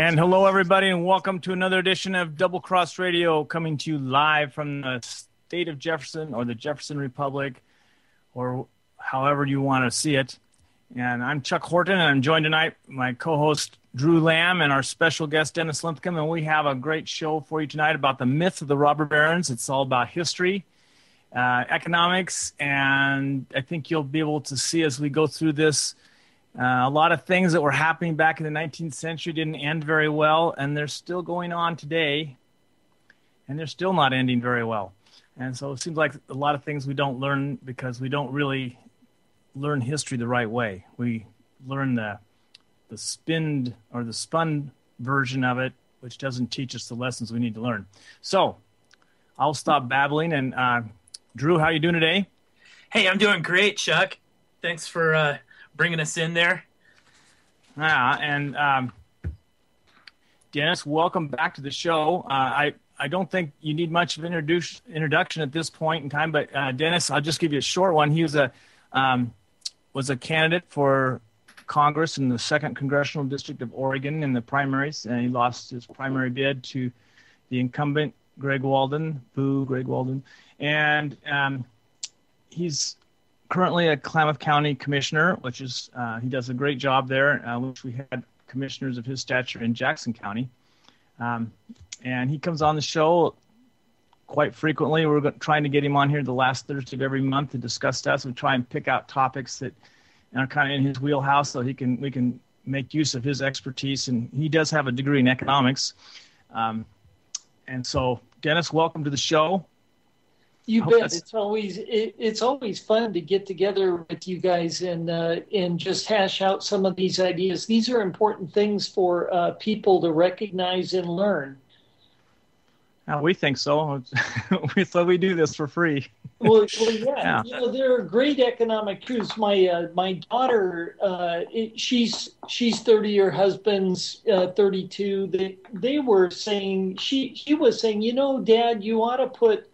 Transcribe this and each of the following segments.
And hello, everybody, and welcome to another edition of Double Cross Radio, coming to you live from the state of Jefferson or the Jefferson Republic, or however you want to see it. And I'm Chuck Horton, and I'm joined tonight by my co-host Drew Lamb and our special guest Dennis Linthicum. And we have a great show for you tonight about the myth of the robber barons. It's all about history, economics, and I think you'll be able to see as we go through this. A lot of things that were happening back in the 19th century didn't end very well, and they're still going on today, and they're still not ending very well. And so it seems like a lot of things we don't learn because we don't really learn history the right way. We learn the spun version of it, which doesn't teach us the lessons we need to learn. So I'll stop babbling. And Drew, how are you doing today? Hey, I'm doing great, Chuck. Thanks for bringing us in there. And Dennis, welcome back to the show. I don't think you need much of an introduction at this point in time, but Dennis, I'll just give you a short one. He was a candidate for Congress in the 2nd Congressional District of Oregon in the primaries, and he lost his primary bid to the incumbent Greg Walden. Boo, Greg Walden. And he's currently a Klamath County commissioner, which is he does a great job there. Which we had commissioners of his stature in Jackson County, and he comes on the show quite frequently. We're trying to get him on here the last Thursday of every month to discuss stuff. We try and pick out topics that are kind of in his wheelhouse, so we can make use of his expertise. And he does have a degree in economics, and so Dennis, welcome to the show. You bet. It's always fun to get together with you guys and just hash out some of these ideas. These are important things for people to recognize and learn. We think so. So we do this for free. Well, yeah. You know, there are great economic truths. My daughter, she's 30. Her husband's 32. They were saying she was saying, you know, Dad, you ought to put.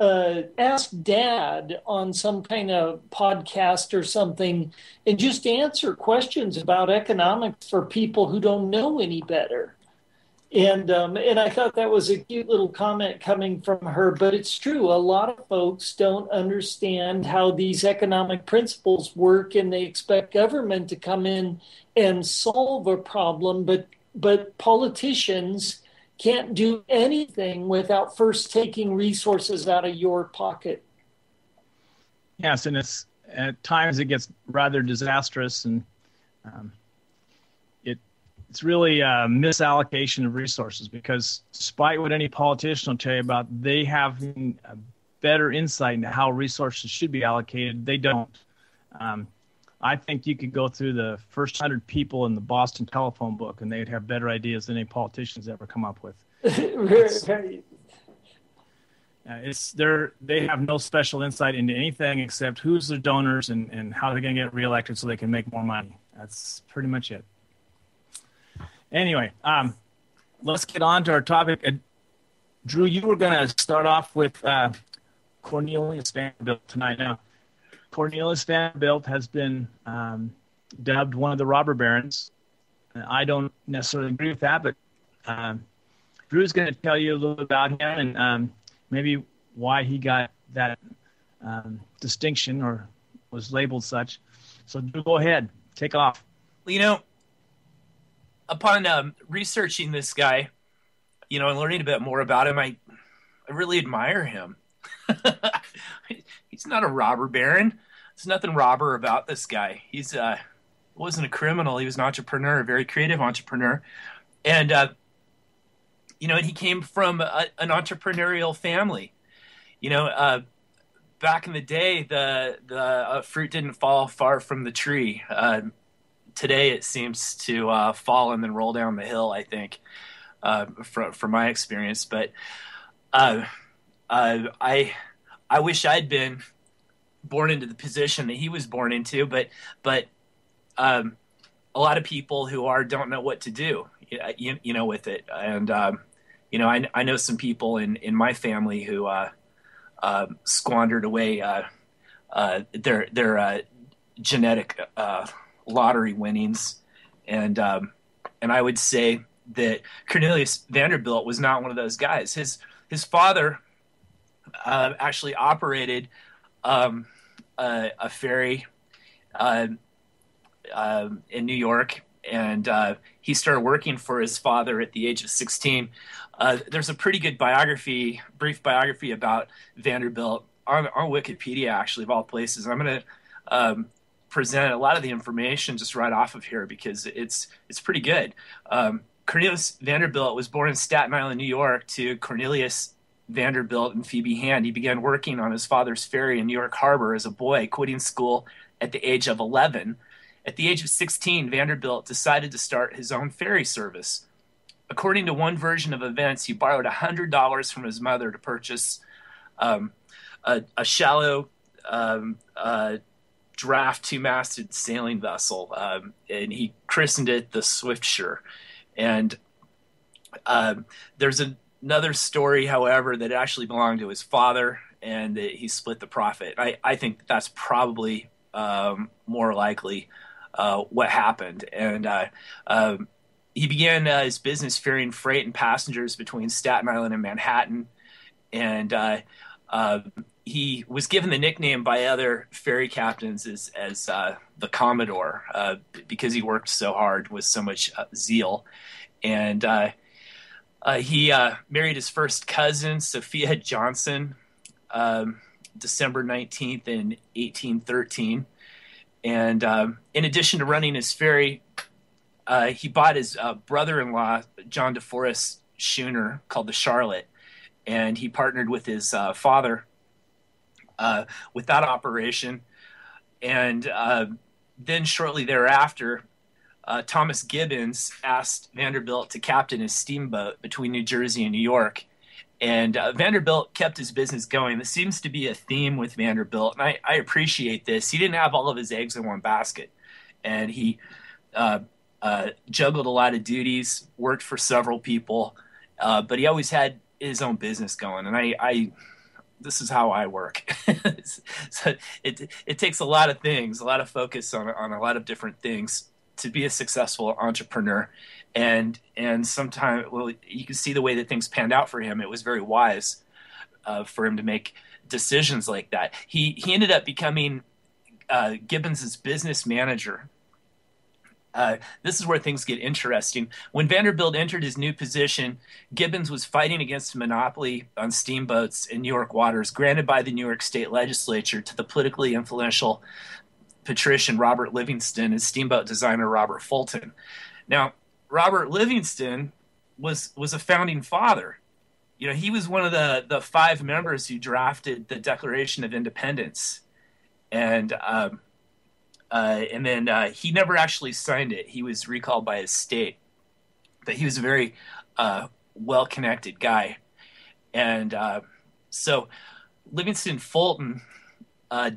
Ask Dad on some kind of podcast or something and just answer questions about economics for people who don't know any better. And I thought that was a cute little comment coming from her, but it's true. A lot of folks don't understand how these economic principles work, and they expect government to come in and solve a problem, but politicians can't do anything without first taking resources out of your pocket. Yes, and at times it gets rather disastrous, and it's really a misallocation of resources, because despite what any politician will tell you about they having a better insight into how resources should be allocated, they don't. I think you could go through the first 100 people in the Boston telephone book, and they'd have better ideas than any politicians ever come up with. They have no special insight into anything except who's their donors and how they're going to get reelected so they can make more money. That's pretty much it. Anyway, let's get on to our topic. Drew, you were going to start off with Cornelius Vanderbilt tonight. Now, Cornelius Vanderbilt has been dubbed one of the robber barons. I don't necessarily agree with that, but Drew's going to tell you a little bit about him and maybe why he got that distinction or was labeled such. So Drew, go ahead. Take off. Well, you know, upon researching this guy, you know, and learning a bit more about him, I really admire him. He's not a robber baron. There's nothing robber about this guy. He's wasn't a criminal. He was an entrepreneur, a very creative entrepreneur. And, you know, and he came from an entrepreneurial family. You know, back in the day, the fruit didn't fall far from the tree. Today, it seems to fall and then roll down the hill, I think, from my experience. But I wish I'd been born into the position that he was born into, but a lot of people who don't know what to do, you know, with it. And, you know, I know some people in my family who squandered away their genetic lottery winnings, and And I would say that Cornelius Vanderbilt was not one of those guys. His father actually operated a ferry in New York, and he started working for his father at the age of 16. There's a pretty good brief biography about Vanderbilt on Wikipedia, actually, of all places. I'm going to present a lot of the information just right off of here because it's pretty good. Cornelius Vanderbilt was born in Staten Island, New York, to Cornelius Vanderbilt and Phoebe Hand. He began working on his father's ferry in New York Harbor as a boy, quitting school at the age of 11. At the age of 16, Vanderbilt decided to start his own ferry service. According to one version of events, he borrowed $100 from his mother to purchase a shallow draft two-masted sailing vessel, and he christened it the Swiftsure. And there's another story, however, that it actually belonged to his father, and that he split the profit. I think that's probably more likely what happened. And he began his business ferrying freight and passengers between Staten Island and Manhattan, and he was given the nickname by other ferry captains as the Commodore because he worked so hard with so much zeal. And he married his first cousin, Sophia Johnson, December 19th in 1813. And in addition to running his ferry, he bought his brother-in-law, John DeForest schooner called the Charlotte, and he partnered with his father with that operation. And then shortly thereafter, Thomas Gibbons asked Vanderbilt to captain his steamboat between New Jersey and New York. And Vanderbilt kept his business going. This seems to be a theme with Vanderbilt, and I appreciate this. He didn't have all of his eggs in one basket, and he juggled a lot of duties, worked for several people, but he always had his own business going. And this is how I work. So it takes a lot of things, a lot of focus on a lot of different things to be a successful entrepreneur. And sometimes, well, you can see the way that things panned out for him. It was very wise for him to make decisions like that. He ended up becoming Gibbons's business manager. This is where things get interesting. When Vanderbilt entered his new position, Gibbons was fighting against a monopoly on steamboats in New York waters granted by the New York State Legislature to the politically influential patrician Robert Livingston and steamboat designer Robert Fulton. Now, Robert Livingston was a founding father. You know, he was one of the 5 members who drafted the Declaration of Independence, and then he never actually signed it. He was recalled by his state, but he was a very well-connected guy. And so Livingston Fulton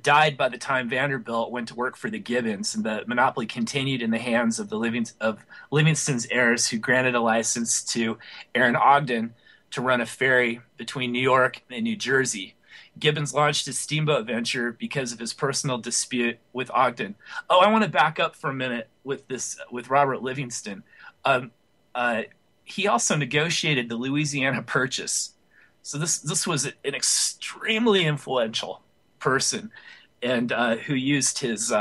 died by the time Vanderbilt went to work for the Gibbons, and the monopoly continued in the hands of Livingston's heirs, who granted a license to Aaron Ogden to run a ferry between New York and New Jersey. Gibbons launched his steamboat venture because of his personal dispute with Ogden. Oh, I want to back up for a minute with Robert Livingston. He also negotiated the Louisiana Purchase. So this was an extremely influential person, and who used his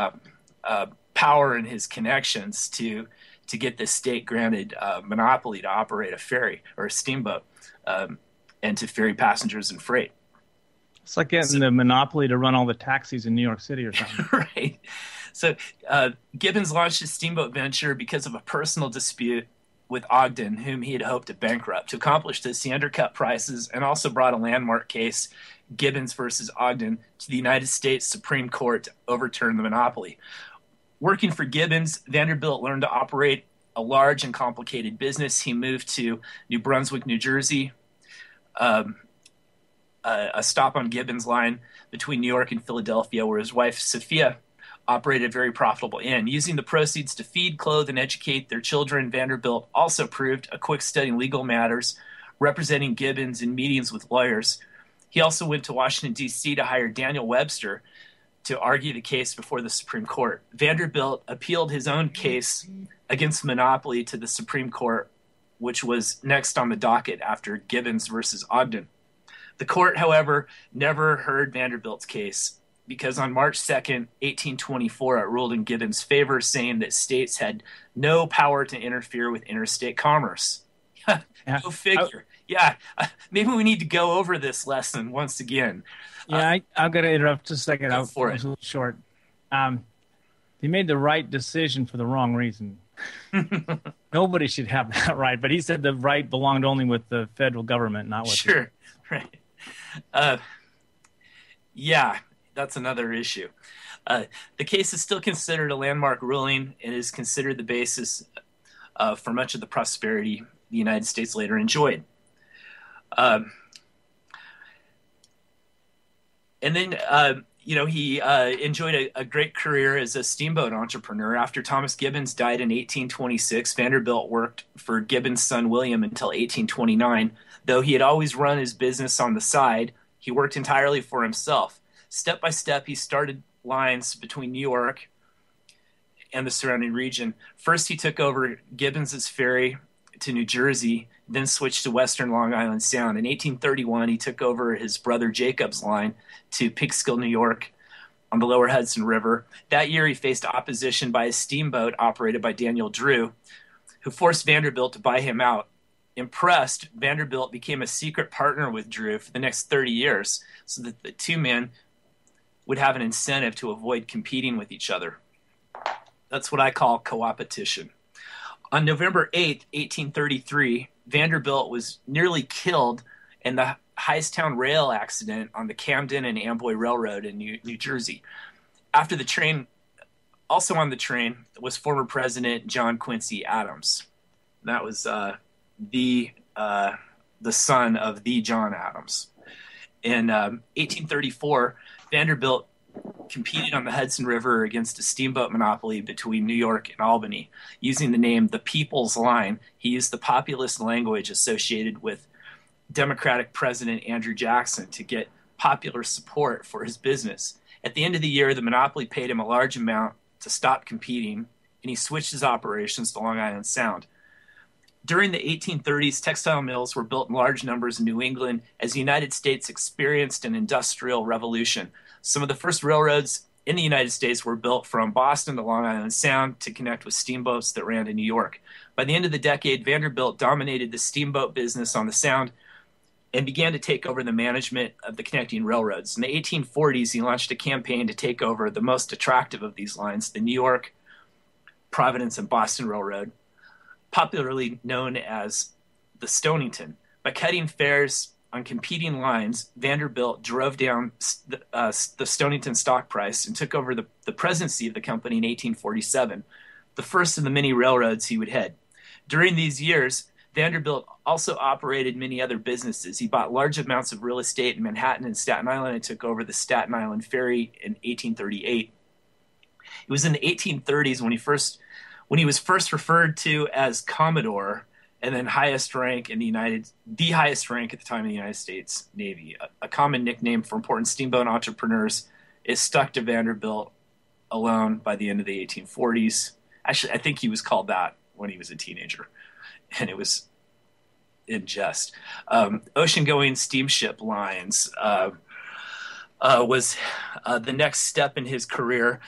power and his connections to get the state granted monopoly to operate a ferry or a steamboat and to ferry passengers and freight. It's like getting the monopoly to run all the taxis in New York City or something. Right. So Gibbons launched his steamboat venture because of a personal dispute with Ogden, whom he had hoped to bankrupt. To accomplish this, he undercut prices and also brought a landmark case, Gibbons versus Ogden, to the United States Supreme Court to overturn the monopoly. Working for Gibbons, Vanderbilt learned to operate a large and complicated business. He moved to New Brunswick, New Jersey, a stop on Gibbons line between New York and Philadelphia, where his wife, Sophia, operated a very profitable inn. Using the proceeds to feed, clothe, and educate their children, Vanderbilt also proved a quick study in legal matters, representing Gibbons in meetings with lawyers. He also went to Washington, D.C. to hire Daniel Webster to argue the case before the Supreme Court. Vanderbilt appealed his own case against monopoly to the Supreme Court, which was next on the docket after Gibbons versus Ogden. The court, however, never heard Vanderbilt's case because on March 2nd, 1824, it ruled in Gibbons' favor, saying that states had no power to interfere with interstate commerce. Go figure. Maybe we need to go over this lesson once again. I'm going to interrupt just a second. Go for it. A little short. They made the right decision for the wrong reason. Nobody should have that right, but he said the right belonged only with the federal government, not with Sure, right. That's another issue. The case is still considered a landmark ruling and is considered the basis for much of the prosperity the United States later enjoyed. He enjoyed a great career as a steamboat entrepreneur. After Thomas Gibbons died in 1826, Vanderbilt worked for Gibbons' son William until 1829. Though he had always run his business on the side, he worked entirely for himself. Step by step, he started lines between New York and the surrounding region. First, he took over Gibbons' ferry to New Jersey, then switched to western Long Island Sound. In 1831, he took over his brother Jacob's line to Peekskill, New York, on the lower Hudson River. That year, he faced opposition by a steamboat operated by Daniel Drew, who forced Vanderbilt to buy him out. Impressed, Vanderbilt became a secret partner with Drew for the next 30 years so that the two men would have an incentive to avoid competing with each other. That's what I call co-opetition. On November 8th, 1833, Vanderbilt was nearly killed in the Hightstown rail accident on the Camden and Amboy Railroad in New Jersey. Also on the train was former President John Quincy Adams. That was the son of the John Adams. In 1834, Vanderbilt competed on the Hudson River against a steamboat monopoly between New York and Albany. Using the name the People's Line, he used the populist language associated with Democratic President Andrew Jackson to get popular support for his business. At the end of the year, the monopoly paid him a large amount to stop competing, and he switched his operations to Long Island Sound. During the 1830s, textile mills were built in large numbers in New England as the United States experienced an industrial revolution. Some of the first railroads in the United States were built from Boston to Long Island Sound to connect with steamboats that ran to New York. By the end of the decade, Vanderbilt dominated the steamboat business on the Sound and began to take over the management of the connecting railroads. In the 1840s, he launched a campaign to take over the most attractive of these lines, the New York, Providence, and Boston Railroad, popularly known as the Stonington. By cutting fares on competing lines, Vanderbilt drove down the Stonington stock price and took over the presidency of the company in 1847, the first of the many railroads he would head. During these years, Vanderbilt also operated many other businesses. He bought large amounts of real estate in Manhattan and Staten Island and took over the Staten Island Ferry in 1838. It was in the 1830s when he was first referred to as Commodore, and then the highest rank at the time in the United States Navy. A common nickname for important steamboat entrepreneurs is stuck to Vanderbilt alone by the end of the 1840s. Actually, I think he was called that when he was a teenager, and it was in jest. Ocean-going steamship lines was the next step in his career.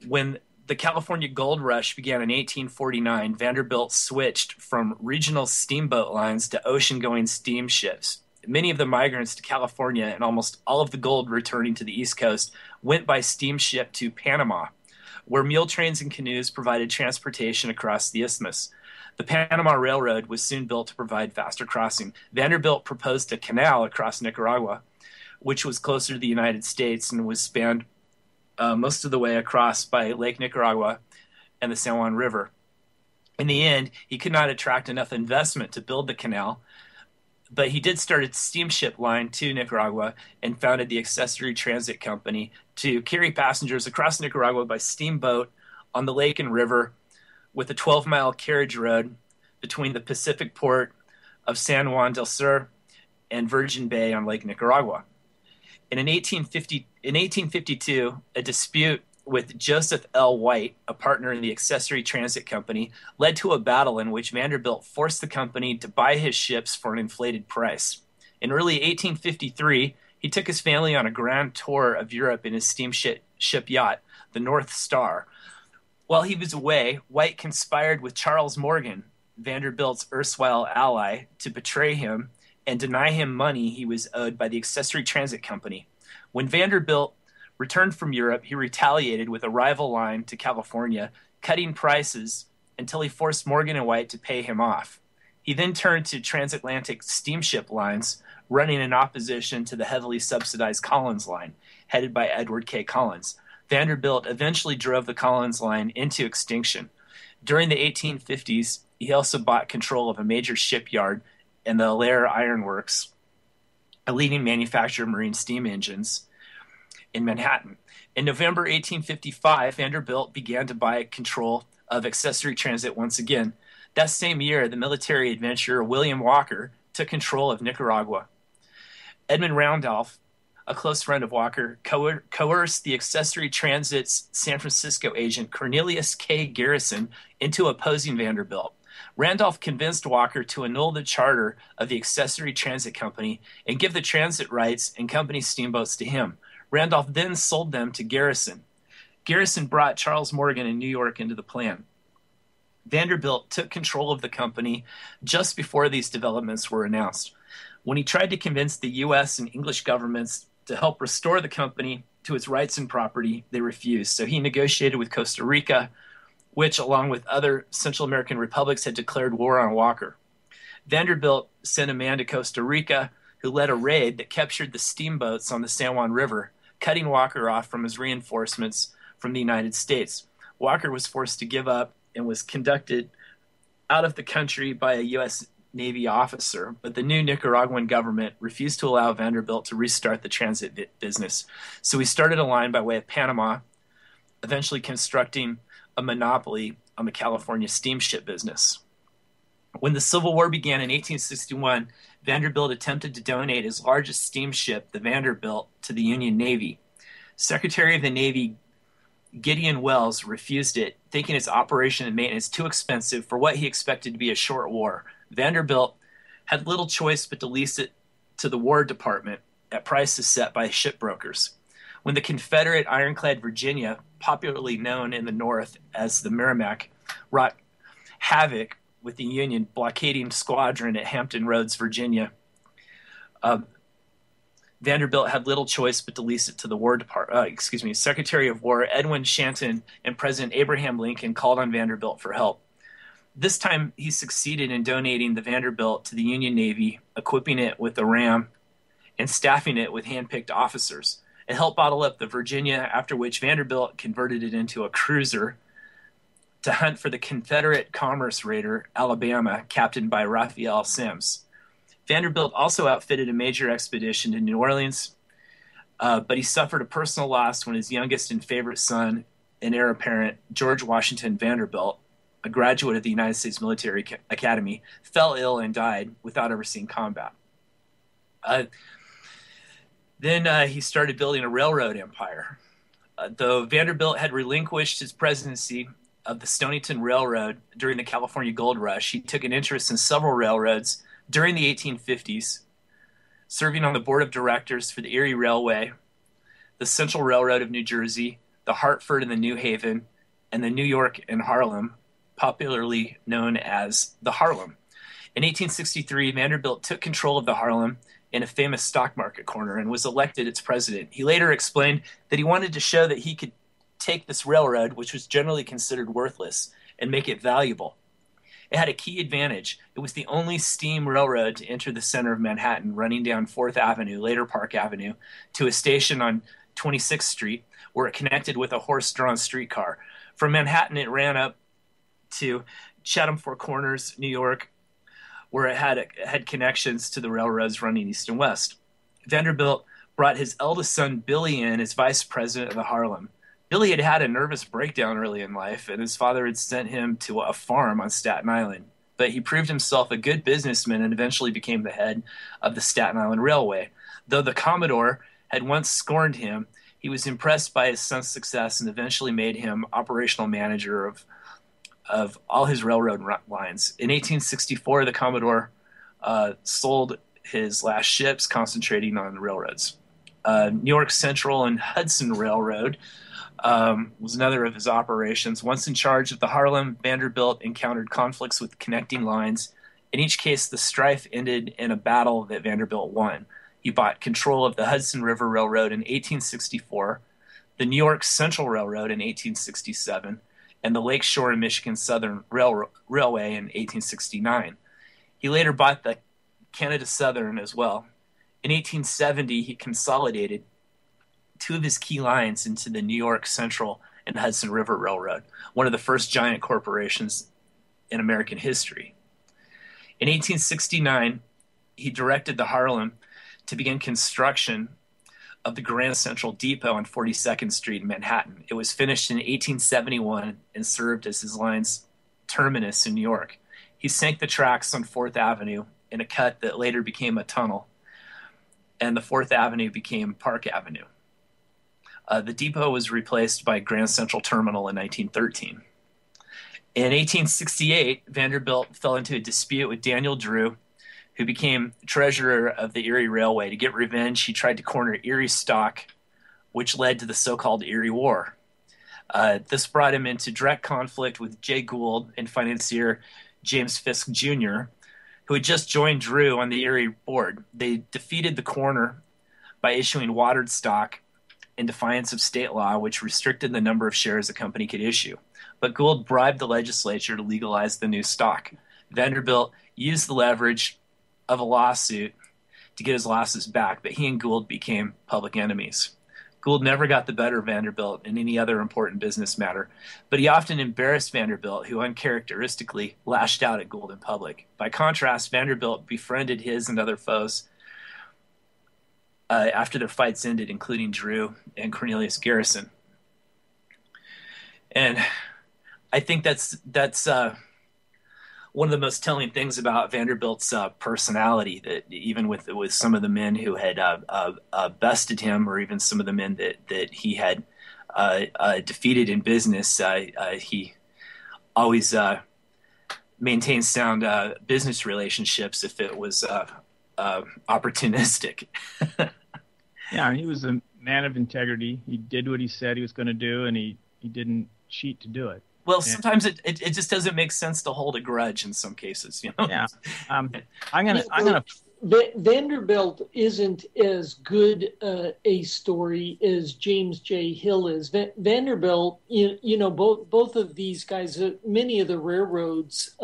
When the California Gold Rush began in 1849, Vanderbilt switched from regional steamboat lines to ocean-going steamships. Many of the migrants to California and almost all of the gold returning to the East Coast went by steamship to Panama, where mule trains and canoes provided transportation across the isthmus. The Panama Railroad was soon built to provide faster crossing. Vanderbilt proposed a canal across Nicaragua, which was closer to the United States and was spanned most of the way across by Lake Nicaragua and the San Juan River. In the end, he could not attract enough investment to build the canal, but he did start a steamship line to Nicaragua and founded the Accessory Transit Company to carry passengers across Nicaragua by steamboat on the lake and river with a 12-mile carriage road between the Pacific port of San Juan del Sur and Virgin Bay on Lake Nicaragua. And in 1852, a dispute with Joseph L. White, a partner in the Accessory Transit Company, led to a battle in which Vanderbilt forced the company to buy his ships for an inflated price. In early 1853, he took his family on a grand tour of Europe in his steamship yacht, the North Star. While he was away, White conspired with Charles Morgan, Vanderbilt's erstwhile ally, to betray him and deny him money he was owed by the Accessory Transit Company. When Vanderbilt returned from Europe, he retaliated with a rival line to California, cutting prices until he forced Morgan and White to pay him off. He then turned to transatlantic steamship lines, running in opposition to the heavily subsidized Collins Line, headed by Edward K. Collins. Vanderbilt eventually drove the Collins Line into extinction. During the 1850s, he also bought control of a major shipyard and the Allaire Iron Works, a leading manufacturer of marine steam engines in Manhattan. In November 1855, Vanderbilt began to buy control of Accessory Transit once again. That same year, the military adventurer William Walker took control of Nicaragua. Edmund Randolph, a close friend of Walker, coerced the Accessory Transit's San Francisco agent Cornelius K. Garrison into opposing Vanderbilt. Randolph convinced Walker to annul the charter of the Accessory Transit Company and give the transit rights and company steamboats to him. Randolph then sold them to Garrison. Garrison brought Charles Morgan in New York into the plan. Vanderbilt took control of the company just before these developments were announced. When he tried to convince the U.S. and English governments to help restore the company to its rights and property, they refused. So he negotiated with Costa Rica, which, along with other Central American republics, had declared war on Walker. Vanderbilt sent a man to Costa Rica who led a raid that captured the steamboats on the San Juan River, cutting Walker off from his reinforcements from the United States. Walker was forced to give up and was conducted out of the country by a U.S. Navy officer, but the new Nicaraguan government refused to allow Vanderbilt to restart the transit business. So he started a line by way of Panama, eventually constructing a monopoly on the California steamship business. When the Civil War began in 1861, Vanderbilt attempted to donate his largest steamship, the Vanderbilt, to the Union Navy. Secretary of the Navy Gideon Wells refused it, thinking its operation and maintenance too expensive for what he expected to be a short war. Vanderbilt had little choice but to lease it to the War Department at prices set by shipbrokers. When the Confederate ironclad Virginia, popularly known in the North as the Merrimack, wrought havoc with the Union blockading squadron at Hampton Roads, Virginia, Vanderbilt had little choice but to lease it to the War Department. Secretary of War Edwin Stanton and President Abraham Lincoln called on Vanderbilt for help. This time, he succeeded in donating the Vanderbilt to the Union Navy, equipping it with a ram, and staffing it with hand-picked officers. It helped bottle up the Virginia, after which Vanderbilt converted it into a cruiser to hunt for the Confederate commerce raider Alabama, captained by Raphael Semmes. Vanderbilt also outfitted a major expedition to New Orleans, but he suffered a personal loss when his youngest and favorite son and heir apparent, George Washington Vanderbilt, a graduate of the United States Military Academy, fell ill and died without ever seeing combat. Then he started building a railroad empire. Though Vanderbilt had relinquished his presidency of the Stonington Railroad during the California Gold Rush, he took an interest in several railroads during the 1850s, serving on the board of directors for the Erie Railway, the Central Railroad of New Jersey, the Hartford and the New Haven, and the New York and Harlem, popularly known as the Harlem. In 1863, Vanderbilt took control of the Harlem in a famous stock market corner and was elected its president. He later explained that he wanted to show that he could take this railroad, which was generally considered worthless, and make it valuable. It had a key advantage. It was the only steam railroad to enter the center of Manhattan, running down 4th Avenue, later Park Avenue, to a station on 26th Street, where it connected with a horse-drawn streetcar. From Manhattan, it ran up to Chatham Four Corners, New York, where it had connections to the railroads running east and west. Vanderbilt brought his eldest son, Billy, in as vice president of the Harlem. Billy had had a nervous breakdown early in life, and his father had sent him to a farm on Staten Island. But he proved himself a good businessman and eventually became the head of the Staten Island Railway. Though the Commodore had once scorned him, he was impressed by his son's success and eventually made him operational manager of all his railroad lines. In 1864, the Commodore sold his last ships, concentrating on railroads. New York Central and Hudson Railroad was another of his operations. Once in charge of the Harlem, Vanderbilt encountered conflicts with connecting lines. In each case, the strife ended in a battle that Vanderbilt won. He bought control of the Hudson River Railroad in 1864, the New York Central Railroad in 1867, and the Lake Shore and Michigan Southern Railway in 1869. He later bought the Canada Southern as well. In 1870, he consolidated two of his key lines into the New York Central and Hudson River Railroad, one of the first giant corporations in American history. In 1869, he directed the Harlem to begin construction of the Grand Central Depot on 42nd Street in Manhattan. It was finished in 1871 and served as his line's terminus in New York. He sank the tracks on 4th Avenue in a cut that later became a tunnel, and the 4th Avenue became Park Avenue. The depot was replaced by Grand Central Terminal in 1913. In 1868, Vanderbilt fell into a dispute with Daniel Drew, who became treasurer of the Erie Railway. To get revenge, he tried to corner Erie stock, which led to the so-called Erie War. This brought him into direct conflict with Jay Gould and financier James Fisk Jr., who had just joined Drew on the Erie board. They defeated the corner by issuing watered stock in defiance of state law, which restricted the number of shares a company could issue. But Gould bribed the legislature to legalize the new stock. Vanderbilt used the leverage of a lawsuit to get his losses back, but he and Gould became public enemies. Gould never got the better of Vanderbilt in any other important business matter, but he often embarrassed Vanderbilt, who uncharacteristically lashed out at Gould in public. By contrast, Vanderbilt befriended his and other foes after their fights ended, including Drew and Cornelius Garrison. And I think that's one of the most telling things about Vanderbilt's personality, that even with some of the men who had bested him, or even some of the men that he had defeated in business, he always maintained sound business relationships if it was opportunistic. Yeah, he was a man of integrity. He did what he said he was going to do, and he didn't cheat to do it. Well, sometimes it just doesn't make sense to hold a grudge in some cases, you know. Yeah, I'm gonna. Vanderbilt isn't as good a story as James J. Hill is. Vanderbilt, both of these guys, many of the railroads,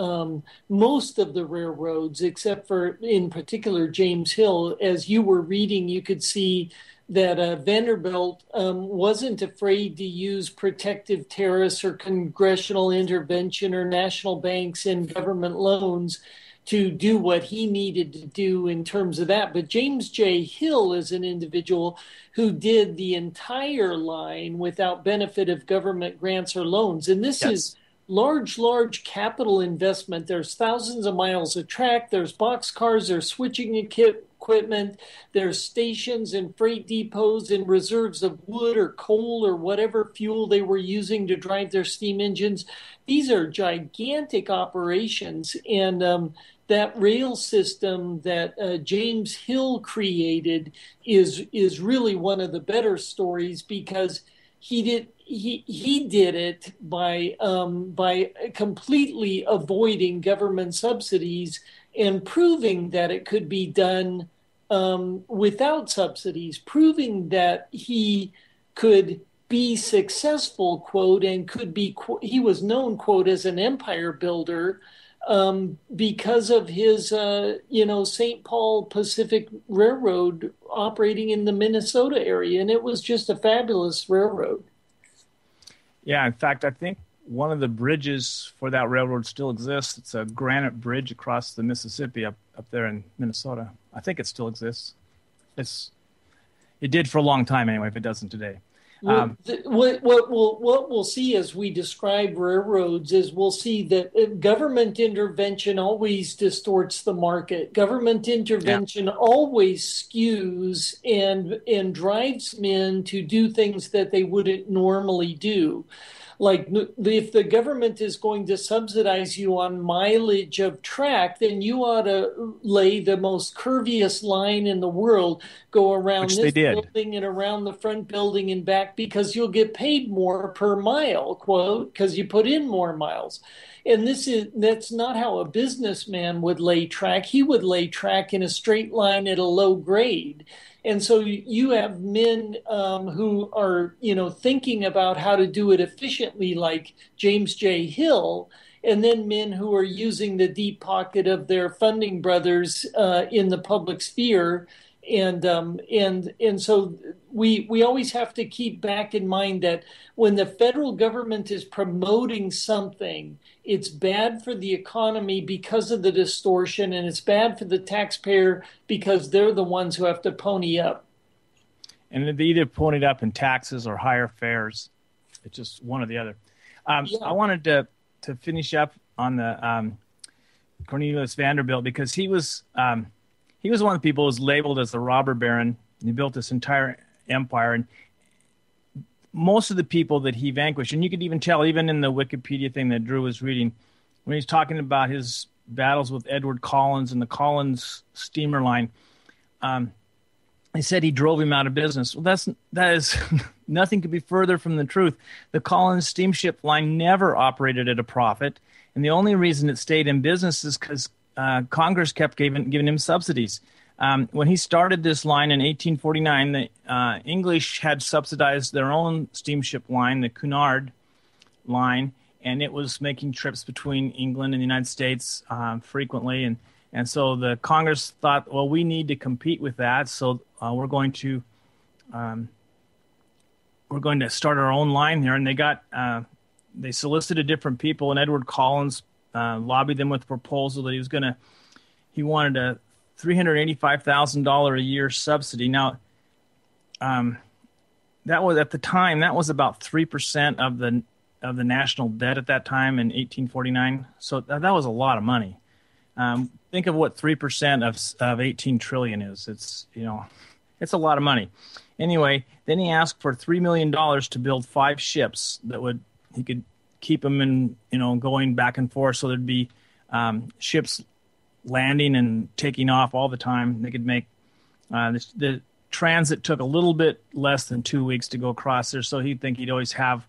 most of the railroads, except for in particular James Hill, as you were reading, you could see that Vanderbilt wasn't afraid to use protective tariffs or congressional intervention or national banks and government loans to do what he needed to do in terms of that. But James J. Hill is an individual who did the entire line without benefit of government grants or loans. And this is large capital investment. There's thousands of miles of track. There's boxcars. There's switching equipment. There's stations and freight depots and reserves of wood or coal or whatever fuel they were using to drive their steam engines. These are gigantic operations. And that rail system that James Hill created is really one of the better stories, because he did it by completely avoiding government subsidies and proving that it could be done without subsidies, proving that he could be successful, quote, and could be, he was known, quote, as an empire builder because of his, St. Paul Pacific Railroad operating in the Minnesota area. And it was just a fabulous railroad. Yeah, in fact, I think one of the bridges for that railroad still exists. It's a granite bridge across the Mississippi up there in Minnesota. I think it still exists. It did for a long time anyway, if it doesn't today. What we'll see as we describe railroads is we'll see that government intervention always distorts the market. Government intervention always skews and drives men to do things that they wouldn't normally do. Like if the government is going to subsidize you on mileage of track, then you ought to lay the most curviest line in the world, go around this building and around the front building and back, because you'll get paid more per mile, quote, because you put in more miles. And that's not how a businessman would lay track. He would lay track in a straight line at a low grade. And so you have men who are, thinking about how to do it efficiently, like James J. Hill, and then men who are using the deep pocket of their funding brothers in the public sphere. And so we always have to keep back in mind that when the federal government is promoting something, it's bad for the economy because of the distortion, and it's bad for the taxpayer because they're the ones who have to pony up. And they either ponied up in taxes or higher fares. It's just one or the other. I wanted to finish up on the Cornelius Vanderbilt, because he was one of the people who was labeled as the robber baron. He built this entire empire, and most of the people that he vanquished, and you could even tell, even in the Wikipedia thing that Drew was reading, when he's talking about his battles with Edward Collins and the Collins steamer line, he said he drove him out of business. Well, that is nothing could be further from the truth. The Collins steamship line never operated at a profit, and the only reason it stayed in business is because Congress kept giving him subsidies. When he started this line in 1849, the English had subsidized their own steamship line, the Cunard line, and it was making trips between England and the United States frequently. And so the Congress thought, well, we need to compete with that, so we're going to start our own line there. And they solicited different people, and Edward Collins lobbied them with a proposal that he wanted a $385,000 a year subsidy. Now, that was at the time, that was about 3% of the national debt at that time in 1849. So that was a lot of money. Think of what 3% of 18 trillion is. It's a lot of money. Anyway, then he asked for $3 million to build 5 ships he could keep them in, going back and forth. So there'd be ships landing and taking off all the time. They could make the transit took a little bit less than 2 weeks to go across there. So he'd think he'd always have,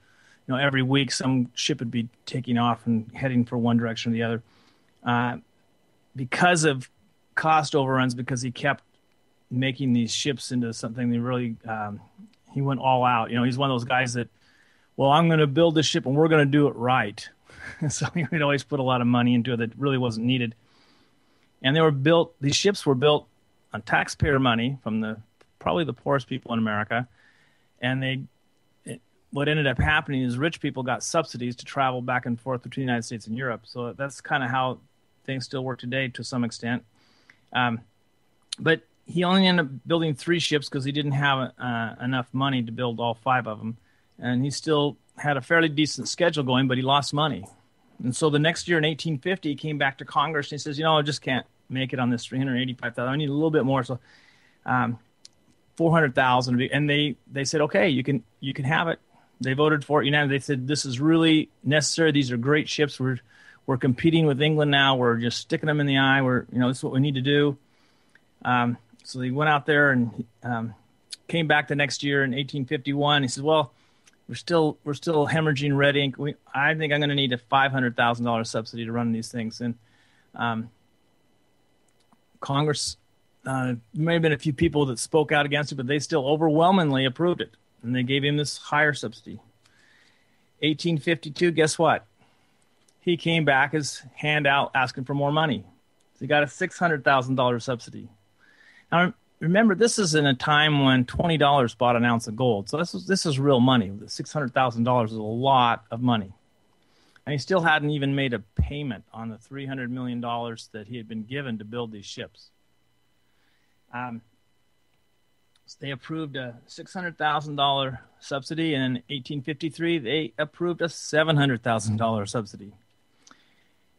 every week some ship would be taking off and heading for one direction or the other. Because of cost overruns, because he kept making these ships into something that really, he went all out. He's one of those guys that, well, I'm going to build this ship and we're going to do it right. So he would always put a lot of money into it that really wasn't needed. And these ships were built on taxpayer money from probably the poorest people in America. And what ended up happening is rich people got subsidies to travel back and forth between the United States and Europe. So that's kind of how things still work today to some extent. But he only ended up building 3 ships because he didn't have enough money to build all 5 of them. And he still had a fairly decent schedule going, but he lost money. And so the next year in 1850, he came back to Congress and he says, I just can't make it on this $385,000. I need a little bit more. So $400,000. And they said, okay, you can have it. They voted for it. They said, this is really necessary. These are great ships. We're competing with England now. We're just sticking them in the eye. This is what we need to do. So they went out there and came back the next year in 1851. He said, well, we're still hemorrhaging red ink. I think I'm going to need a $500,000 subsidy to run these things. And Congress, there may have been a few people that spoke out against it, but they still overwhelmingly approved it. And they gave him this higher subsidy. 1852, guess what? He came back, his hand out, asking for more money. So he got a $600,000 subsidy. Now, remember, this is in a time when $20 bought an ounce of gold. So this is real money. The $600,000 is a lot of money. And he still hadn't even made a payment on the $300 million that he had been given to build these ships. They approved a $600,000 subsidy, and in 1853, they approved a $700,000 subsidy.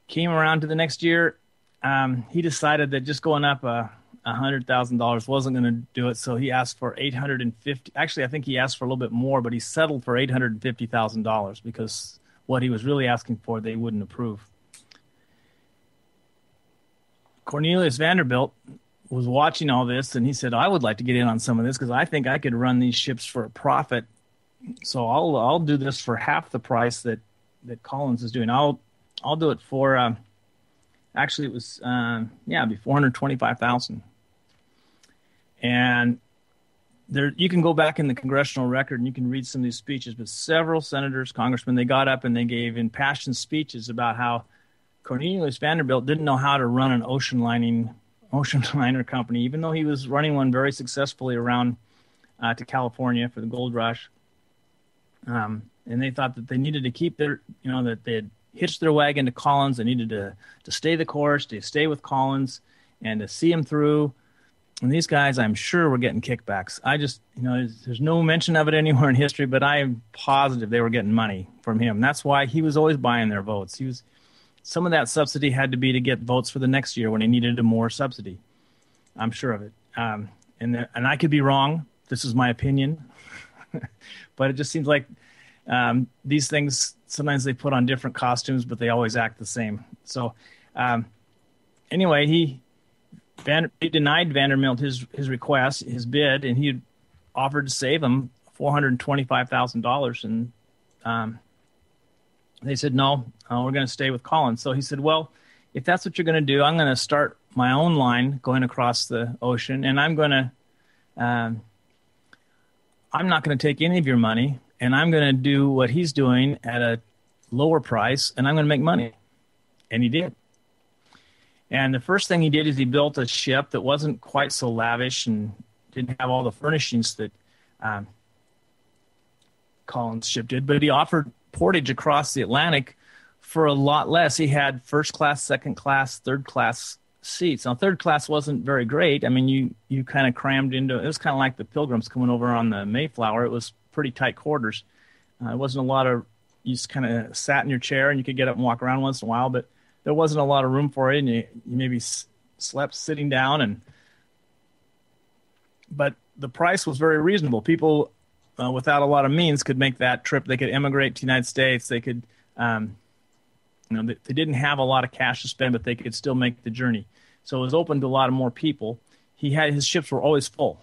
Came around to the next year, he decided that just going up $100,000 wasn't going to do it, so he asked for $850,000. Actually, I think he asked for a little bit more, but he settled for $850,000 because what he was really asking for, they wouldn't approve. Cornelius Vanderbilt was watching all this, and he said, I would like to get in on some of this because I think I could run these ships for a profit. So I'll do this for half the price that Collins is doing. I'll do it for actually it was it'd be $425,000. And there, you can go back in the congressional record and you can read some of these speeches, but several senators, congressmen, they got up and they gave impassioned speeches about how Cornelius Vanderbilt didn't know how to run an ocean liner company, even though he was running one very successfully around to California for the gold rush. And they thought that they needed to keep their, that they had hitched their wagon to Collins. They needed to stay the course, to stay with Collins and to see him through. And these guys, I'm sure, were getting kickbacks. I just, there's no mention of it anywhere in history, but I am positive they were getting money from him. That's why he was always buying their votes. Some of that subsidy had to be to get votes for the next year when he needed a more subsidy. I'm sure of it. And I could be wrong. This is my opinion. But it just seems like these things, sometimes they put on different costumes, but they always act the same. So anyway, he denied Vanderbilt his request, his bid, and he offered to save him $425,000. And they said, no, we're going to stay with Collins. So he said, well, if that's what you're going to do, I'm going to start my own line going across the ocean, and I'm not going to take any of your money, and I'm going to do what he's doing at a lower price, and I'm going to make money. And he did. And the first thing he did is he built a ship that wasn't quite so lavish and didn't have all the furnishings that Collins' ship did, but he offered portage across the Atlantic for a lot less. He had first class, second class, third class seats. Now, third class wasn't very great. I mean, you kind of crammed into it. It was kind of like the Pilgrims coming over on the Mayflower. It was pretty tight quarters. It wasn't a lot of, you just kind of sat in your chair and you could get up and walk around once in a while, but there wasn't a lot of room for it, and you maybe slept sitting down. But the price was very reasonable. People without a lot of means could make that trip. They could emigrate to the United States. They could, they didn't have a lot of cash to spend, but they could still make the journey. So it was open to a lot of more people. His ships were always full.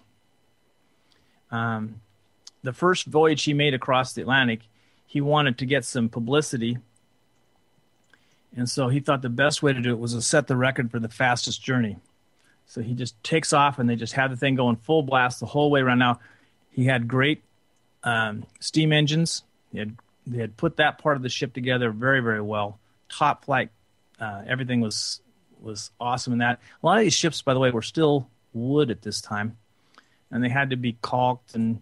The first voyage he made across the Atlantic, he wanted to get some publicity. And so he thought the best way to do it was to set the record for the fastest journey. So he just takes off, and they just had the thing going full blast the whole way around. Now, he had great steam engines. They had put that part of the ship together very, very well. Top flight. Everything was awesome in that. A lot of these ships, by the way, were still wood at this time, and they had to be caulked. And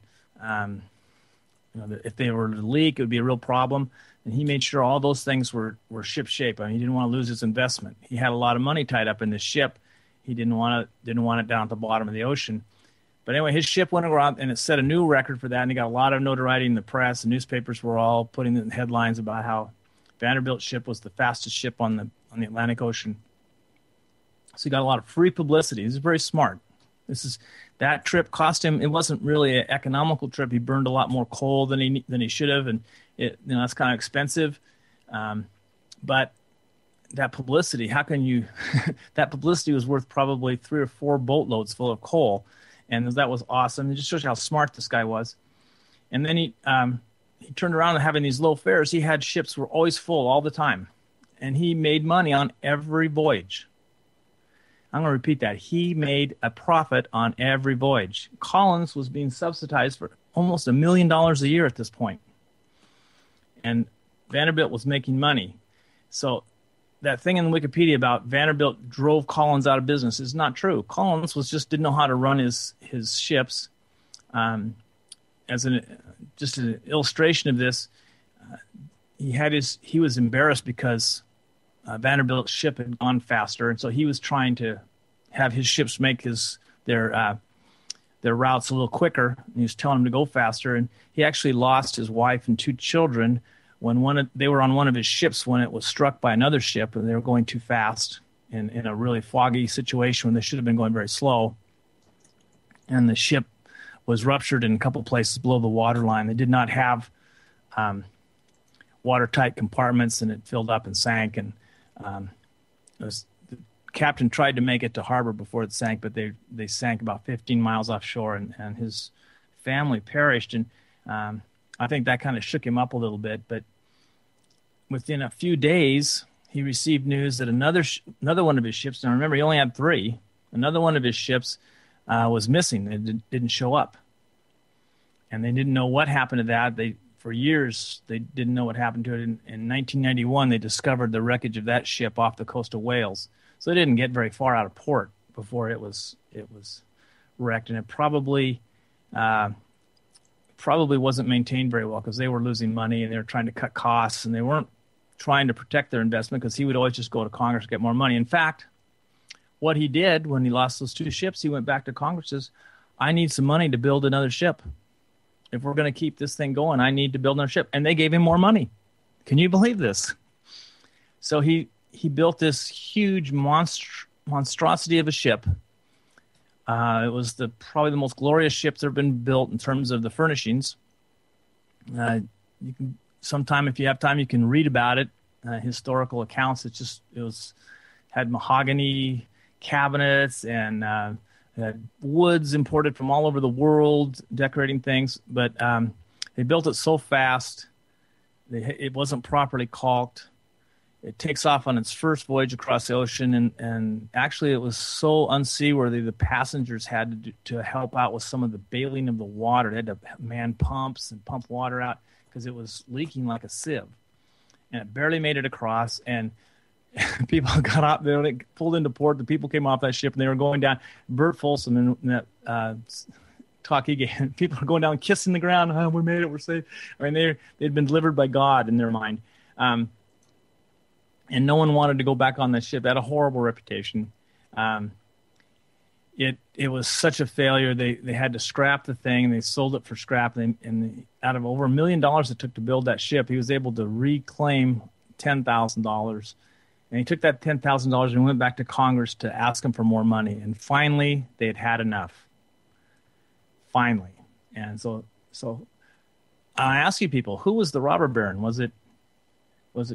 if they were to leak, it would be a real problem. And he made sure all those things were ship shape. I mean, he didn't want to lose his investment. He had a lot of money tied up in this ship. He didn't want it down at the bottom of the ocean. But anyway, his ship went around, and it set a new record for that. And he got a lot of notoriety in the press. The newspapers were all putting in headlines about how Vanderbilt's ship was the fastest ship on the Atlantic Ocean. So he got a lot of free publicity. He's very smart. That trip cost him. It wasn't really an economical trip. He burned a lot more coal than he should have, and that's kind of expensive. But that publicity, how can you? That publicity was worth probably 3 or 4 boatloads full of coal, and that was awesome. It just shows you how smart this guy was. And then he turned around and having these low fares. He had ships were always full all the time, and he made money on every voyage. I'm going to repeat that. He made a profit on every voyage. Collins was being subsidized for almost $1 million a year at this point. And Vanderbilt was making money. So that thing in Wikipedia about Vanderbilt drove Collins out of business is not true. Collins didn't know how to run his ships. As just an illustration of this, he was embarrassed because Vanderbilt's ship had gone faster, and so he was trying to have his ships make their their routes a little quicker. And he was telling them to go faster. And he actually lost his wife and 2 children when they were on one of his ships when it was struck by another ship, and they were going too fast in a really foggy situation when they should have been going very slow. And the ship was ruptured in a couple places below the waterline. They did not have watertight compartments, and it filled up and sank. And the captain tried to make it to harbor before it sank, but they sank about 15 miles offshore, and his family perished. And I think that kind of shook him up a little bit. But within a few days, he received news that another one of his ships, now remember, he only had 3, another one of his ships was missing. It didn't show up. And they didn't know what happened to that. For years, they didn't know what happened to it. In 1991, they discovered the wreckage of that ship off the coast of Wales. So they didn't get very far out of port before it was wrecked. And it probably wasn't maintained very well because they were losing money and they were trying to cut costs, and they weren't trying to protect their investment because he would always just go to Congress to get more money. In fact, what he did when he lost those 2 ships, he went back to Congress and says, I need some money to build another ship. If we're going to keep this thing going, I need to build another ship. And they gave him more money. Can you believe this? So he built this huge monstrosity of a ship. It was probably the most glorious ship that's ever been built in terms of the furnishings. You can sometime, if you have time, you can read about it. Historical accounts. Had mahogany cabinets and woods imported from all over the world, decorating things. But they built it so fast, it wasn't properly caulked. It takes off on its first voyage across the ocean, and actually it was so unseaworthy, the passengers had to help out with some of the bailing of the water. They had to man pumps and pump water out because it was leaking like a sieve. And it barely made it across, and people got out there, they pulled into port. The people came off that ship, and they were going down. Bert Folsom in that talk he gave, people were going down kissing the ground. Oh, we made it, we're safe. I mean, they'd been delivered by God in their mind. And no one wanted to go back on that ship. It had a horrible reputation. It was such a failure. They had to scrap the thing, and they sold it for scrap. And out of over $1 million it took to build that ship, he was able to reclaim $10,000. And he took that $10,000 and went back to Congress to ask them for more money. And finally, they had enough. Finally. And so I ask you people, who was the robber baron? Was it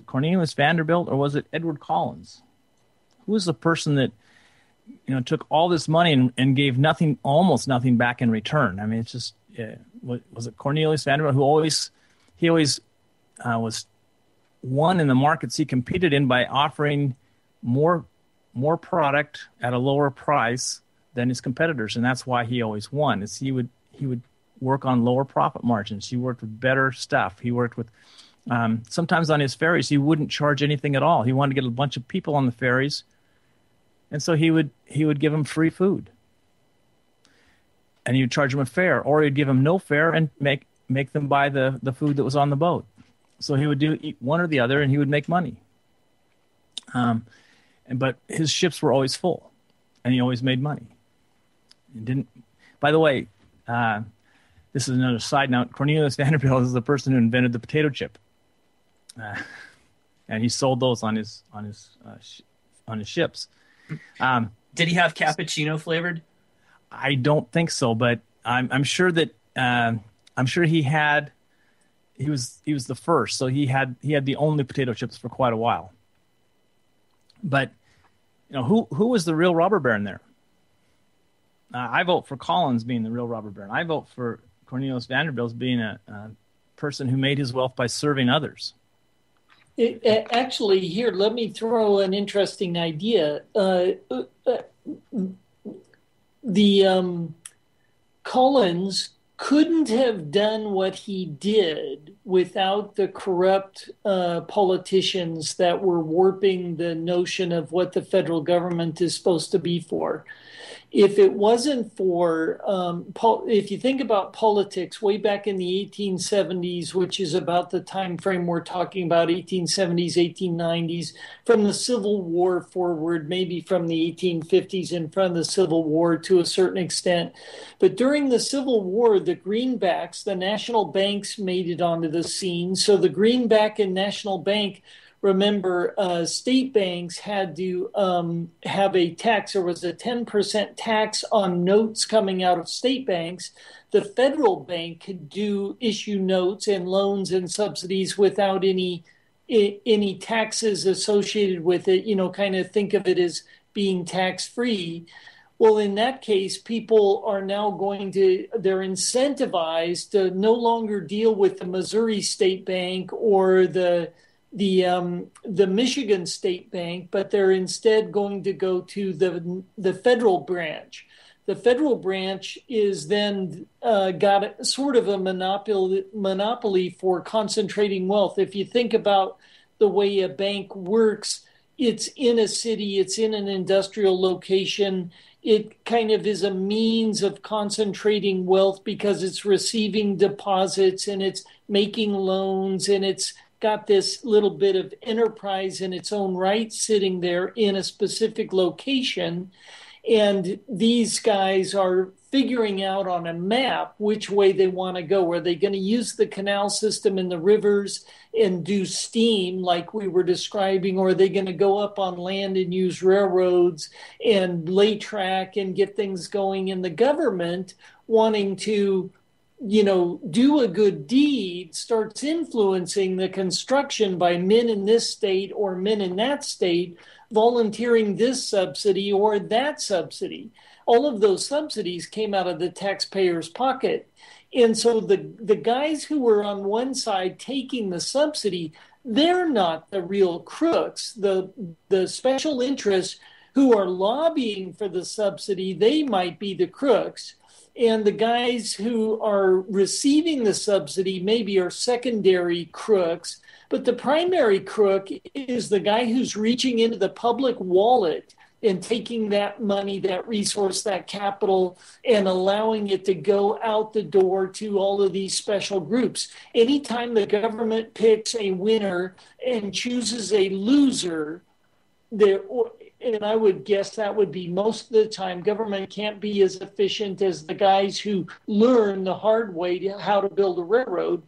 Cornelius Vanderbilt, or was it Edward Collins? Who was the person that took all this money and gave almost nothing back in return? I mean, it's just was it Cornelius Vanderbilt, who always was one in the markets he competed in by offering more product at a lower price than his competitors, and that's why he always won. Is he would work on lower profit margins. He worked with better stuff. He worked with sometimes on his ferries he wouldn't charge anything at all. He wanted to get a bunch of people on the ferries, and so he would give them free food, and he would charge them a fare, or he'd give them no fare and make them buy the food that was on the boat. So he would eat one or the other, and he would make money. But his ships were always full, and he always made money. By the way, this is another side note. Cornelius Vanderbilt is the person who invented the potato chip, and he sold those on his ships. Did he have cappuccino flavored? I don't think so, but I'm sure that he had. He was the first, so he had the only potato chips for quite a while. But who was the real robber baron there? I vote for Collins being the real robber baron. I vote for Cornelius Vanderbilt being a person who made his wealth by serving others. Actually, here, let me throw an interesting idea. Collins couldn't have done what he did without the corrupt politicians that were warping the notion of what the federal government is supposed to be for. If it wasn't for, if you think about politics way back in the 1870s, which is about the time frame we're talking about, 1870s, 1890s, from the Civil War forward, maybe from the 1850s and from the Civil War to a certain extent. But during the Civil War, the greenbacks, the national banks made it onto the scene. So the greenback and national bank, remember, state banks had to have a tax. There was a 10% tax on notes coming out of state banks. The federal bank could issue notes and loans and subsidies without any taxes associated with it. Kind of think of it as being tax-free. Well, in that case, people are now they're incentivized to no longer deal with the Missouri State Bank or the Michigan State Bank, but they're instead going to go to the federal branch. The federal branch is then got sort of a monopoly for concentrating wealth. If you think about the way a bank works, it's in a city, it's in an industrial location. It kind of is a means of concentrating wealth because it's receiving deposits and it's making loans and it's got this little bit of enterprise in its own right sitting there in a specific location. And these guys are figuring out on a map which way they want to go. Are they going to use the canal system in the rivers and do steam like we were describing, or are they going to go up on land and use railroads and lay track and get things going? And the government, wanting to do a good deed, starts influencing the construction by men in this state or men in that state, volunteering this subsidy or that subsidy. All of those subsidies came out of the taxpayer's pocket. And so the guys who were on one side taking the subsidy, they're not the real crooks. The special interests who are lobbying for the subsidy, they might be the crooks. And the guys who are receiving the subsidy maybe are secondary crooks, but the primary crook is the guy who's reaching into the public wallet and taking that money, that resource, that capital, and allowing it to go out the door to all of these special groups. Anytime the government picks a winner and chooses a loser, and I would guess that would be most of the time, government can't be as efficient as the guys who learn the hard way how to build a railroad.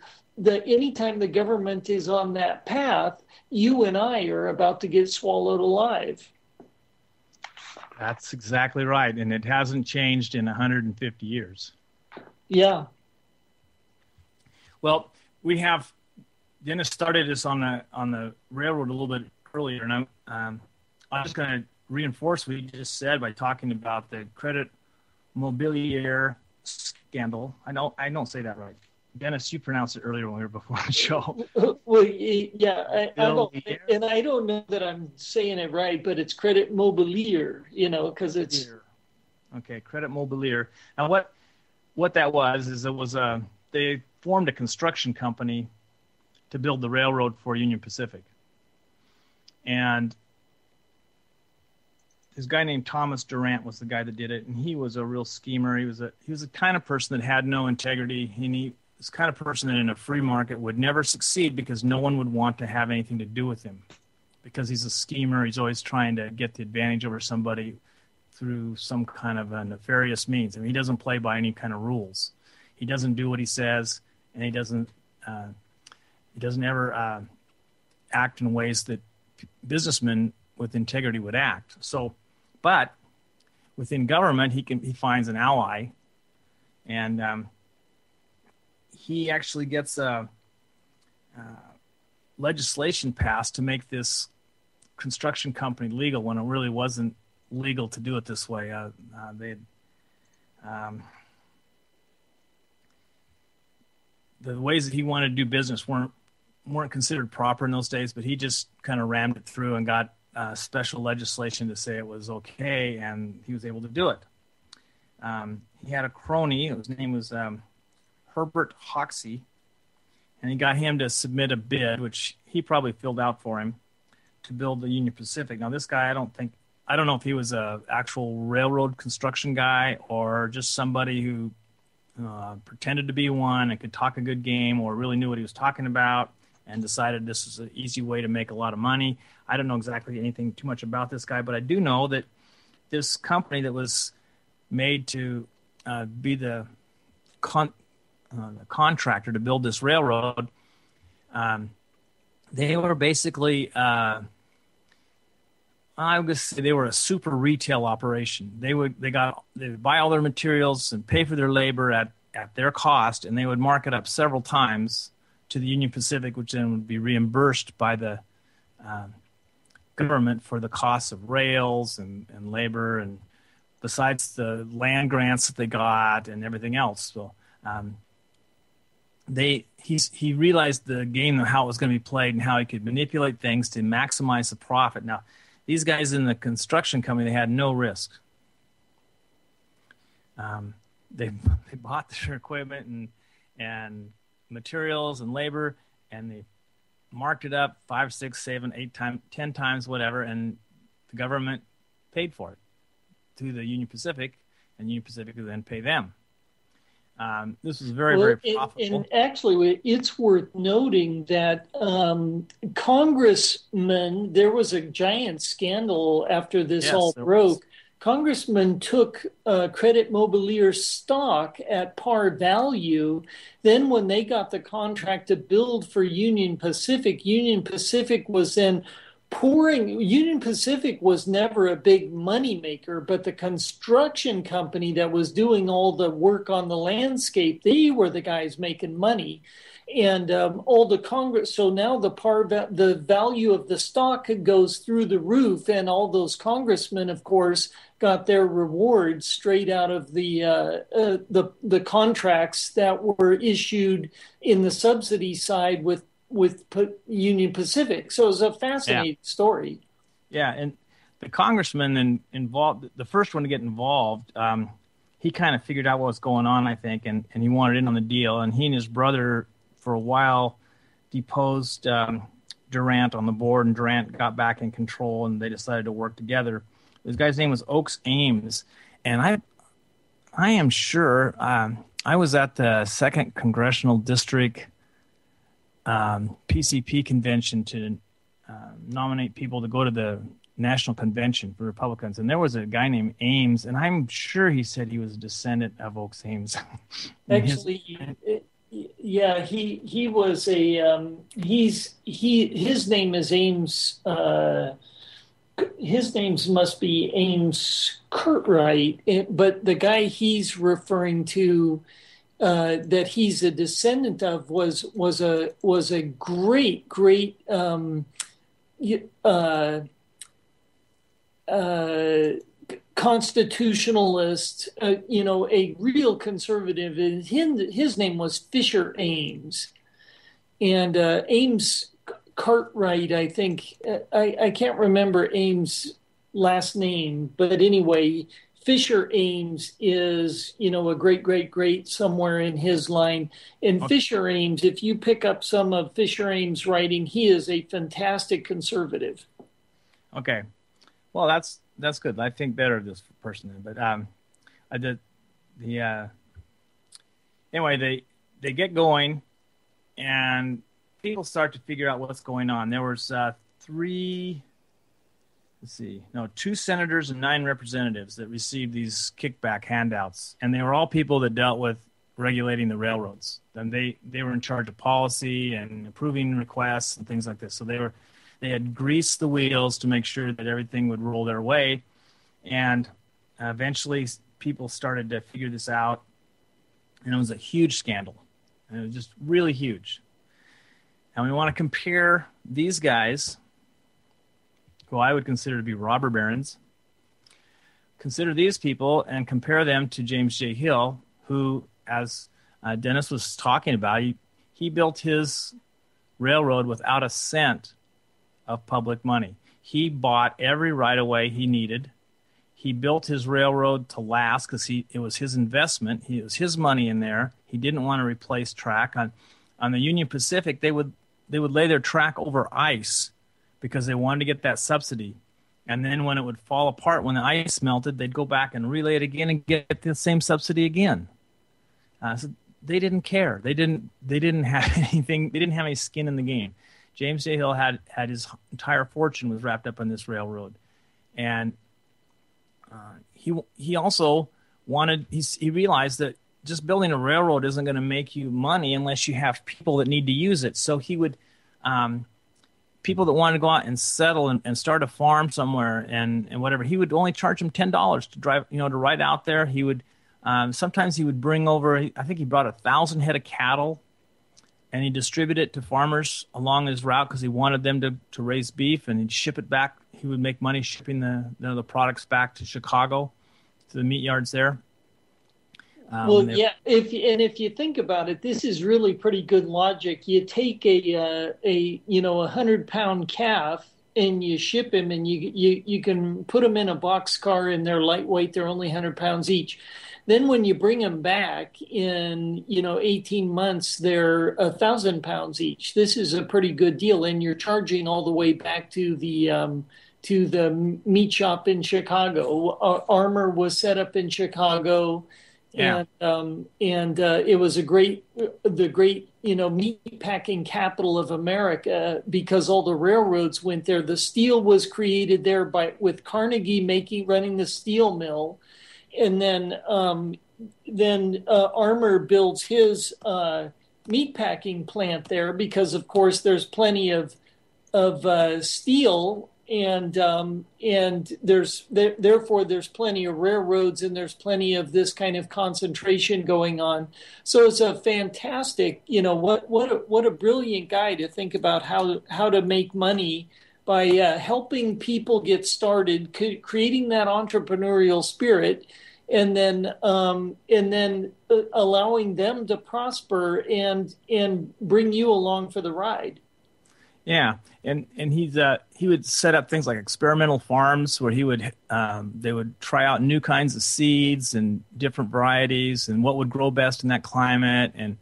Anytime the government is on that path, you and I are about to get swallowed alive. That's exactly right. And it hasn't changed in 150 years. Yeah. Well, Dennis started us on the railroad a little bit earlier, and I'm just going to reinforce what you just said by talking about the Credit Mobilier scandal. I don't say that right. Dennis, you pronounced it earlier when we were before the show. Well, yeah, I don't know that I'm saying it right, but it's Credit Mobilier, because it's okay. Credit Mobilier. Now, what that was is they formed a construction company to build the railroad for Union Pacific, and this guy named Thomas Durant was the guy that did it, and he was a real schemer. He was the kind of person that had no integrity, and he was the kind of person that in a free market would never succeed because no one would want to have anything to do with him because he's a schemer. He's always trying to get the advantage over somebody through some kind of a nefarious means. I mean, he doesn't play by any kind of rules. He doesn't do what he says, and he doesn't ever act in ways that businessmen with integrity would act. So, but within government, he finds an ally, and he actually gets legislation passed to make this construction company legal when it really wasn't legal to do it this way. The ways that he wanted to do business weren't considered proper in those days, but he just kind of rammed it through and got special legislation to say it was okay, and he was able to do it. He had a crony. His name was Herbert Hoxie, and he got him to submit a bid, which he probably filled out for him, to build the Union Pacific. Now, this guy, I don't know if he was a actual railroad construction guy or just somebody who pretended to be one and could talk a good game or really knew what he was talking about and decided this is an easy way to make a lot of money. I don't know exactly anything too much about this guy, but I do know that this company that was made to be the contractor to build this railroad, they were basically, I would say they were a super retail operation. They would buy all their materials and pay for their labor at their cost, and they would mark it up several times to the Union Pacific, which then would be reimbursed by the government for the costs of rails and labor, and besides the land grants that they got and everything else. So he realized the game and how it was going to be played and how he could manipulate things to maximize the profit. Now, these guys in the construction company, they had no risk. They bought their equipment and materials and labor, and they marked it up 5, 6, 7, 8 times, 10 times, whatever, and the government paid for it to the Union Pacific, and Union Pacific would then pay them. This was very profitable. And actually, it's worth noting that congressmen, there was a giant scandal after this all broke. Congressmen took Credit Mobilier stock at par value. Then when they got the contract to build for Union Pacific was then Union Pacific was never a big money maker, but the construction company that was doing all the work on the landscape, they were the guys making money. And all the Congress, so now the value of the stock goes through the roof, and all those congressmen, of course, got their rewards straight out of the contracts that were issued in the subsidy side with Union Pacific. So it was a fascinating story. Yeah, and the congressman involved, the first one to get involved, he kind of figured out what was going on, I think, and he wanted in on the deal. And he and his brother, for a while, deposed Durant on the board, and Durant got back in control, and they decided to work together. This guy's name was Oakes Ames, and I am sure I was at the 2nd Congressional District PCP convention to nominate people to go to the national convention for Republicans, and there was a guy named Ames, and I'm sure he said he was a descendant of Oakes Ames. Actually, yeah, he was a his name is Ames. His name must be Ames Curtright, but the guy he's referring to that he's a descendant of was a great constitutionalist, a real conservative. His name was Fisher Ames, and Ames Cartwright, I think. I can't remember Ames' last name, but anyway, Fisher Ames is, a great somewhere in his line. And okay. Fisher Ames, if you pick up some of Fisher Ames' writing, he is a fantastic conservative. Okay. Well, that's good. I think better of this person. But I did anyway, they get going, and people start to figure out what's going on. There was 2 senators and 9 representatives that received these kickback handouts, and they were all people that dealt with regulating the railroads. And they were in charge of policy and approving requests and things like this. So they had greased the wheels to make sure that everything would roll their way. And eventually people started to figure this out, and it was a huge scandal. And it was just really huge. And we want to compare these guys, who I would consider to be robber barons, consider these people and compare them to James J. Hill, who, as Dennis was talking about, he built his railroad without a cent of public money. He bought every right-of-way he needed. He built his railroad to last because it was his investment. It was his money in there. He didn't want to replace track. On the Union Pacific, they would lay their track over ice because they wanted to get that subsidy. And then when it would fall apart, when the ice melted, they'd go back and relay it again and get the same subsidy again. So they didn't care. They didn't have anything. They didn't have any skin in the game. James J. Hill had his entire fortune was wrapped up in this railroad, and he also wanted. He realized that just building a railroad isn't going to make you money unless you have people that need to use it. So he would. People that wanted to go out and settle and start a farm somewhere and whatever, he would only charge them $10 to drive, to ride out there. He would sometimes he would bring over, I think he brought 1,000 head of cattle, and he distributed it to farmers along his route because he wanted them to raise beef, and he'd ship it back. He would make money shipping the products back to Chicago, to the meat yards there. If you think about it, this is really pretty good logic. You take a 100-pound calf and you ship him, and you can put them in a boxcar, and they're lightweight. They're only 100 pounds each. Then when you bring them back in 18 months, they're 1,000 pounds each. This is a pretty good deal, and you're charging all the way back to the meat shop in Chicago. Armour was set up in Chicago. Yeah. And it was the great meat packing capital of America because all the railroads went there. The steel was created there with Carnegie running the steel mill, and then Armour builds his meat packing plant there because, of course, there's plenty of steel. And therefore there's plenty of railroads, and there's plenty of this kind of concentration going on. So it's a fantastic, what a brilliant guy to think about how to make money by helping people get started, creating that entrepreneurial spirit, and then allowing them to prosper and bring you along for the ride. Yeah, and he would set up things like experimental farms where they would try out new kinds of seeds and different varieties and what would grow best in that climate. And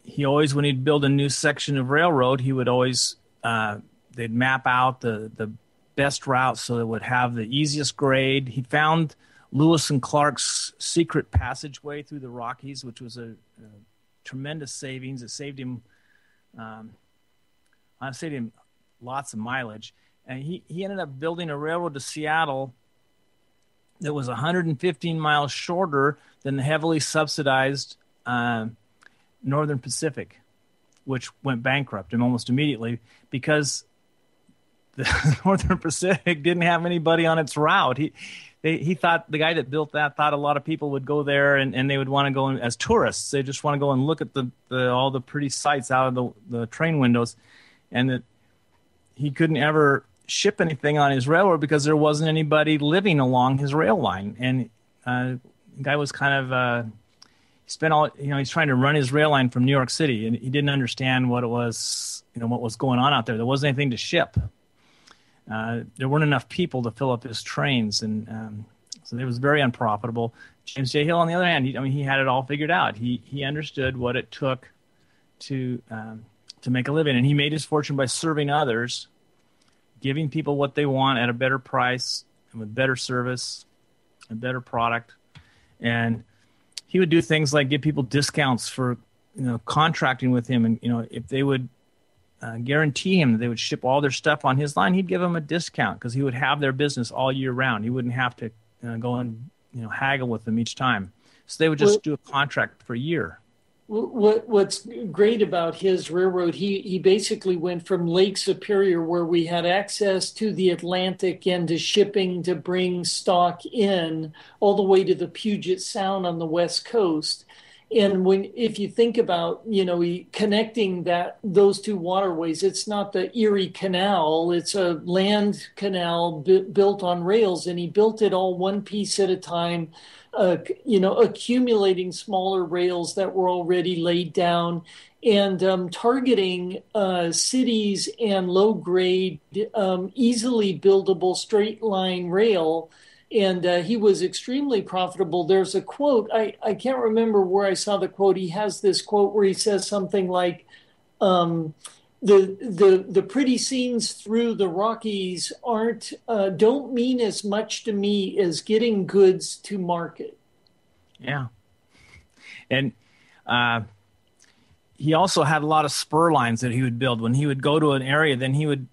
he always, when he'd build a new section of railroad, he would always they'd map out the best route so it would have the easiest grade. He found Lewis and Clark's secret passageway through the Rockies, which was a tremendous savings. It saved him. I saved him lots of mileage, and he ended up building a railroad to Seattle that was 115 miles shorter than the heavily subsidized Northern Pacific, which went bankrupt and almost immediately because the Northern Pacific didn't have anybody on its route. He thought, the guy that built that thought a lot of people would go there and they would want to go as tourists. They just want to go and look at all the pretty sights out of the train windows, and that he couldn't ever ship anything on his railroad because there wasn't anybody living along his rail line. And the guy was kind of he spent all he's trying to run his rail line from New York City, and he didn't understand what it was, what was going on out there. There wasn't anything to ship. There weren't enough people to fill up his trains, and so it was very unprofitable. James J. Hill, on the other hand, he had it all figured out. He understood what it took to make a living, and he made his fortune by serving others, giving people what they want at a better price and with better service and better product. And he would do things like give people discounts for contracting with him, and if they would guarantee him that they would ship all their stuff on his line, he'd give them a discount because he would have their business all year round. He wouldn't have to go and haggle with them each time. So they would just do a contract for a year. What's great about his railroad, he basically went from Lake Superior, where we had access to the Atlantic and to shipping to bring stock in, all the way to the Puget Sound on the West Coast. And if you think about, connecting those two waterways, it's not the Erie Canal, it's a land canal built on rails, and he built it all one piece at a time, accumulating smaller rails that were already laid down, and targeting cities and low grade, easily buildable straight line rail. And he was extremely profitable. There's a quote, I can't remember where I saw the quote. He has this quote where he says something like, the pretty scenes through the Rockies don't mean as much to me as getting goods to market. Yeah. And he also had a lot of spur lines that he would build. When he would go to an area, then he would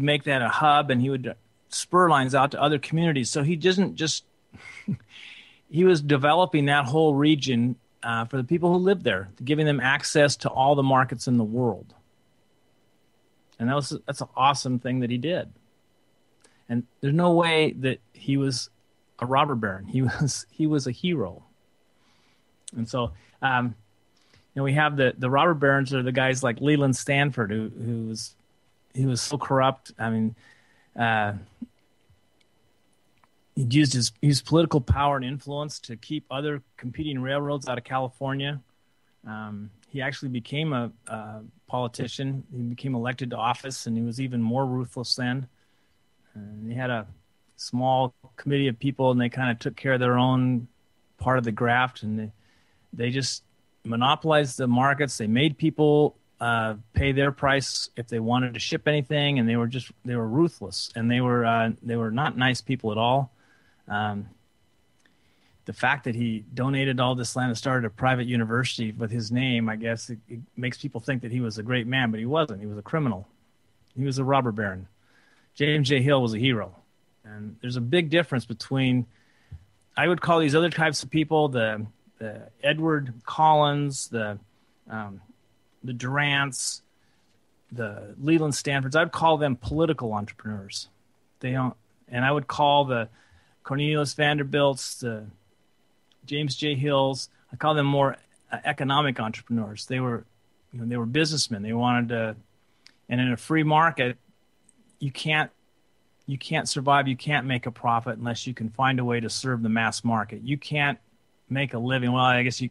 make that a hub, and he would spur lines out to other communities. So he doesn't just he was developing that whole region for the people who lived there, giving them access to all the markets in the world. And that's an awesome thing that he did. And there's no way that he was a robber baron. He was a hero. And so, we have the robber barons are the guys like Leland Stanford, who was so corrupt. I mean, he used political power and influence to keep other competing railroads out of California. He actually became a politician. He became elected to office, and he was even more ruthless then. And he had a small committee of people, and they kind of took care of their own part of the graft, and they just monopolized the markets. They made people pay their price if they wanted to ship anything, and they were ruthless, and they were not nice people at all. The fact that he donated all this land and started a private university with his name, I guess it makes people think that he was a great man, but he wasn't. He was a criminal. He was a robber baron. James J. Hill was a hero. And there's a big difference between, I would call these other types of people, the Edward Collins, the Durants, the Leland Stanfords. I'd call them political entrepreneurs. And I would call the Cornelius Vanderbilts, the James J. Hills, I call them more economic entrepreneurs. They were businessmen. They wanted to, and in a free market, you can't survive. You can't make a profit unless you can find a way to serve the mass market. You can't make a living. Well, I guess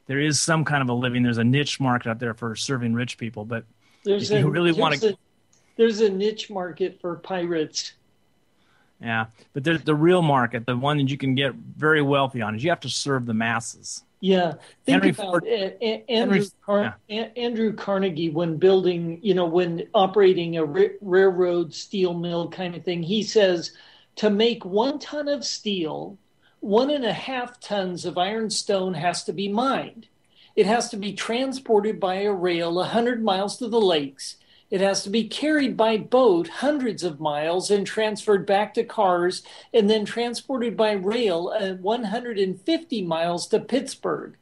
there is some kind of a living. There's a niche market out there for serving rich people, but there's a niche market for pirates. Yeah, but there's the real market, the one that you can get very wealthy on, is you have to serve the masses. Yeah, think about Andrew Carnegie when building, when operating a railroad steel mill kind of thing. He says to make 1 ton of steel, 1.5 tons of ironstone has to be mined. It has to be transported by a rail 100 miles to the lakes. It has to be carried by boat hundreds of miles and transferred back to cars and then transported by rail 150 miles to Pittsburgh.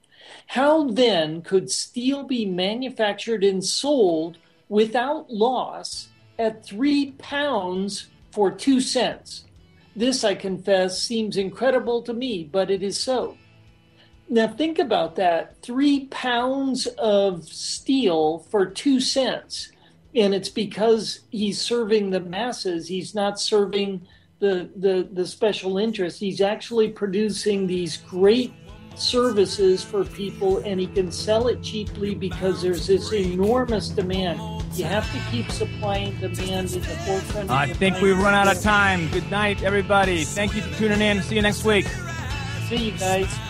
How then could steel be manufactured and sold without loss at 3 pounds for 2 cents? This, I confess, seems incredible to me, but it is so. Now think about that, 3 pounds of steel for 2 cents. And it's because he's serving the masses. He's not serving the special interests. He's actually producing these great services for people, and he can sell it cheaply because there's this enormous demand. You have to keep supply and demand in the forefront. I think we've run out of time. Good night, everybody. Thank you for tuning in. See you next week. See you guys.